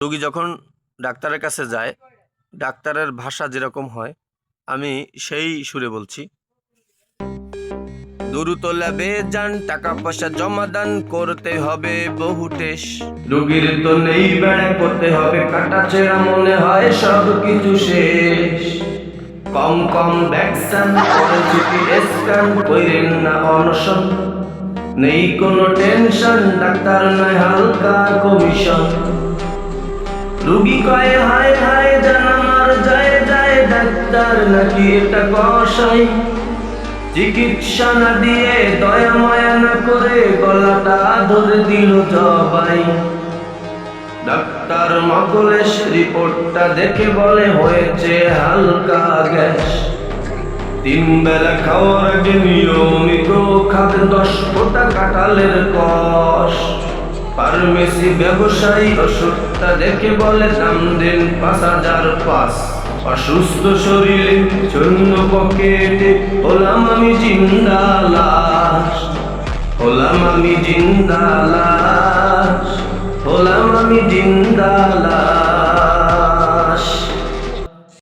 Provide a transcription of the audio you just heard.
রোগী যখন ডাক্তারের কাছে যায়, ডাক্তারের ভাষা যেরকম হয় আমি সেই সুরে বলছি। দ্রুত ল্যাবে যান, টাকা পয়সা জমা দান, করতে হবে বহু টেস্ট। রোগীর তো নেই বেড়ে, করতে হবে কাটা ছেঁড়া, মনে হয় সব কিছু শেষ। কম কম ভ্যাকসিন করে সিটি স্ক্যান, কইরেন না অনশন, নেই কোনো টেনশন, ডাক্তার নয় হালকা কমিশন। রুগী কয় হায় হায় জান আমার যায় যায়, ডাক্তার নাকি এটা কষাই। চিকিৎসা না দিয়ে দয়া মায়া না করে গলাটা ধরে দিল জবাই। ডাক্তার মাকলেশ রিপোর্টটা দেখে বলে হয়েছে হালকা গ্যাস। 3 বেলা খাওয়ার আগে নিয়মিত খাবে 10 ফোঁটা কাঁঠালের কষ। ফার্মেসি ব্যবসায়ী ওষুধটা দেখে বলে দাম দিন 5005। অসুস্থ শরীরে শূন্য পকেটে হলাম আমি জিন্দা লাশ, হলাম আমি জিন্দা লাশ, হলাম আমি জিন্দা লাশ।